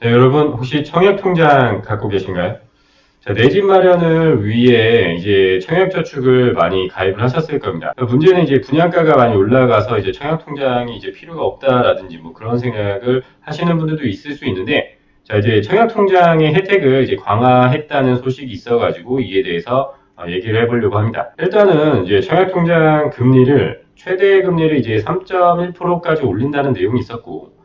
네, 여러분 혹시 청약통장 갖고 계신가요? 자, 내 집 마련을 위해 이제 청약저축을 많이 가입을 하셨을 겁니다. 문제는 이제 분양가가 많이 올라가서 이제 청약통장이 이제 필요가 없다라든지 뭐 그런 생각을 하시는 분들도 있을 수 있는데, 자, 이제 청약통장의 혜택을 이제 강화했다는 소식이 있어가지고 이에 대해서 얘기를 해보려고 합니다. 일단은 이제 청약통장 금리를 최대 금리를 이제 3.1%까지 올린다는 내용이 있었고,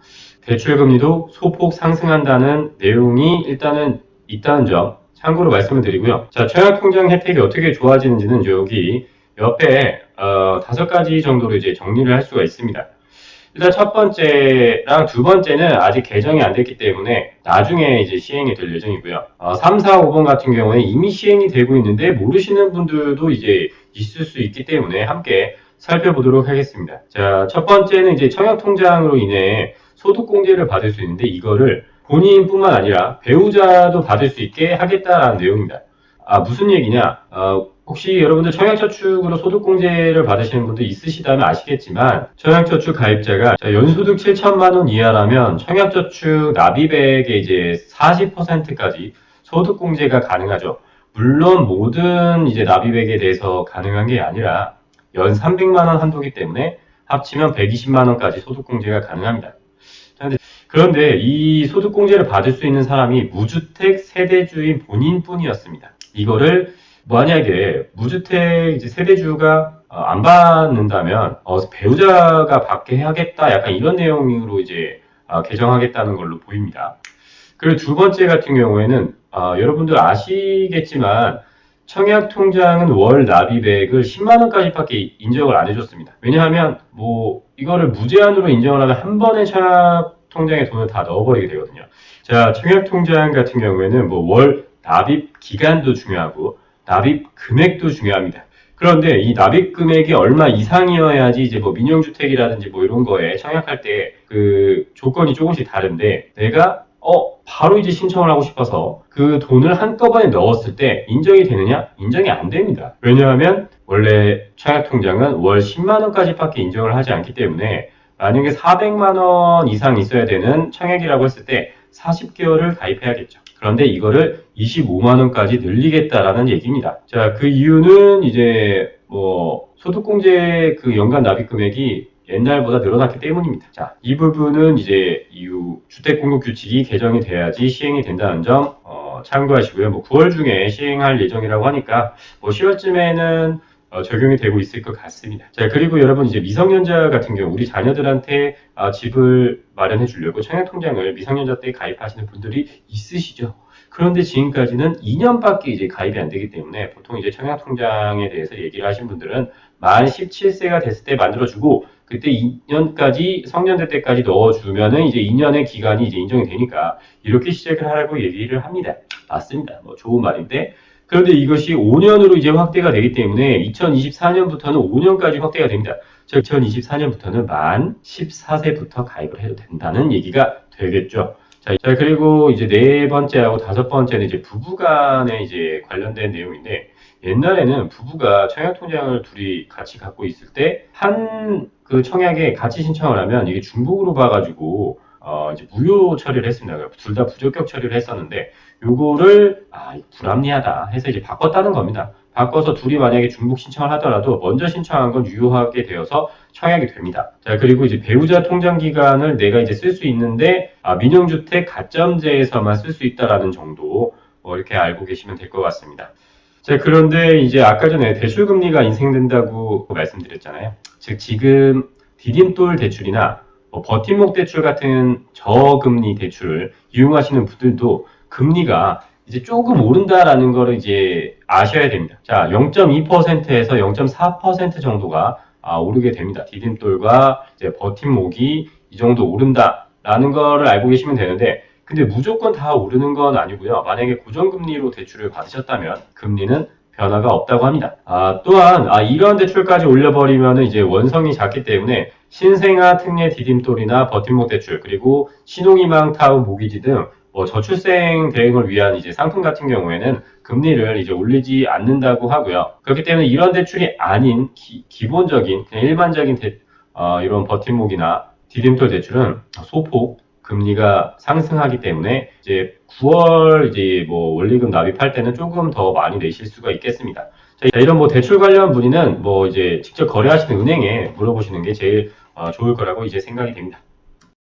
대출 금리도 소폭 상승한다는 내용이 일단은 있다는 점 참고로 말씀을 드리고요. 자, 청약통장 혜택이 어떻게 좋아지는지는 여기 옆에 5가지 정도로 이제 정리를 할 수가 있습니다. 일단 첫 번째랑 두 번째는 아직 개정이 안 됐기 때문에 나중에 이제 시행이 될 예정이고요. 3, 4, 5번 같은 경우에 이미 시행이 되고 있는데 모르시는 분들도 이제 있을 수 있기 때문에 함께 살펴보도록 하겠습니다. 자, 첫 번째는 이제 청약통장으로 인해 소득공제를 받을 수 있는데 이거를 본인뿐만 아니라 배우자도 받을 수 있게 하겠다라는 내용입니다. 무슨 얘기냐? 혹시 여러분들 청약저축으로 소득공제를 받으시는 분들 있으시다면 아시겠지만, 청약저축 가입자가 연소득 7천만 원 이하라면 청약저축 납입액의 이제 40%까지 소득공제가 가능하죠. 물론 모든 이제 납입액에 대해서 가능한 게 아니라 연 300만 원 한도기 때문에 합치면 120만 원까지 소득공제가 가능합니다. 그런데 이 소득공제를 받을 수 있는 사람이 무주택 세대주인 본인뿐이었습니다. 이거를 만약에 무주택 이제 세대주가 안 받는다면 배우자가 받게 해야겠다, 약간 이런 내용으로 이제 개정하겠다는 걸로 보입니다. 그리고 두 번째 같은 경우에는 여러분들 아시겠지만 청약통장은 월 납입액을 10만 원까지밖에 인정을 안 해줬습니다. 왜냐하면 뭐 이거를 무제한으로 인정을 하면 한 번에 청약통장에 돈을 다 넣어버리게 되거든요. 자, 청약통장 같은 경우에는 뭐 월 납입 기간도 중요하고 납입 금액도 중요합니다. 그런데 이 납입 금액이 얼마 이상이어야지 이제 뭐 민영주택이라든지 뭐 이런 거에 청약할 때 그 조건이 조금씩 다른데, 내가 바로 이제 신청을 하고 싶어서 그 돈을 한꺼번에 넣었을 때 인정이 되느냐? 인정이 안 됩니다. 왜냐하면 원래 청약통장은 월 10만 원까지밖에 인정을 하지 않기 때문에 만약에 400만 원 이상 있어야 되는 청약이라고 했을 때 40개월을 가입해야겠죠. 그런데 이거를 25만 원까지 늘리겠다라는 얘기입니다. 자, 그 이유는 이제 뭐 소득공제 그 연간 납입 금액이 옛날보다 늘어났기 때문입니다. 자, 이 부분은 이제 이후 주택공급규칙이 개정이 돼야지 시행이 된다는 점 참고하시고요. 뭐 9월 중에 시행할 예정이라고 하니까 뭐 10월쯤에는 적용이 되고 있을 것 같습니다. 자, 그리고 여러분 이제 미성년자 같은 경우 우리 자녀들한테 집을 마련해 주려고 청약통장을 미성년자 때 가입하시는 분들이 있으시죠. 그런데 지금까지는 2년밖에 이제 가입이 안 되기 때문에 보통 이제 청약통장에 대해서 얘기를 하신 분들은 만 17세가 됐을 때 만들어주고 그때 2년까지 성년될 때까지 넣어주면은 이제 2년의 기간이 이제 인정이 되니까 이렇게 시작을 하라고 얘기를 합니다. 맞습니다. 뭐 좋은 말인데, 그런데 이것이 5년으로 이제 확대가 되기 때문에 2024년부터는 5년까지 확대가 됩니다. 즉 2024년부터는 만 14세부터 가입을 해도 된다는 얘기가 되겠죠. 자, 그리고 이제 네 번째하고 다섯 번째는 이제 부부간에 이제 관련된 내용인데, 옛날에는 부부가 청약통장을 둘이 같이 갖고 있을 때 한 그 청약에 같이 신청을 하면 이게 중복으로 봐가지고 이제 무효 처리를 했습니다. 둘 다 부적격 처리를 했었는데 요거를 불합리하다 해서 이제 바꿨다는 겁니다. 바꿔서 둘이 만약에 중복 신청을 하더라도 먼저 신청한 건 유효하게 되어서 청약이 됩니다. 자, 그리고 이제 배우자 통장 기간을 내가 이제 쓸 수 있는데 민영주택 가점제에서만 쓸 수 있다라는 정도 이렇게 알고 계시면 될 것 같습니다. 자, 그런데 이제 아까 전에 대출금리가 인상된다고 말씀드렸잖아요. 즉, 지금 디딤돌 대출이나 버팀목 대출 같은 저금리 대출을 이용하시는 분들도 금리가 이제 조금 오른다라는 거를 이제 아셔야 됩니다. 자, 0.2%에서 0.4% 정도가 오르게 됩니다. 디딤돌과 이제 버팀목이 이 정도 오른다라는 거를 알고 계시면 되는데, 근데 무조건 다 오르는 건 아니고요. 만약에 고정금리로 대출을 받으셨다면 금리는 변화가 없다고 합니다. 또한 이러한 대출까지 올려버리면 이제 원성이 작기 때문에 신생아 특례 디딤돌이나 버팀목 대출, 그리고 신혼희망 타운 모기지 등 저출생 대응을 위한 이제 상품 같은 경우에는 금리를 이제 올리지 않는다고 하고요. 그렇기 때문에 이런 대출이 아닌 기본적인 그냥 일반적인 이런 버팀목이나 디딤돌 대출은 소폭 금리가 상승하기 때문에 이제 9월 이제 뭐 원리금 납입할 때는 조금 더 많이 내실 수가 있겠습니다. 자, 이런 뭐 대출 관련 문의는 뭐 이제 직접 거래하시는 은행에 물어보시는 게 제일 좋을 거라고 이제 생각이 됩니다.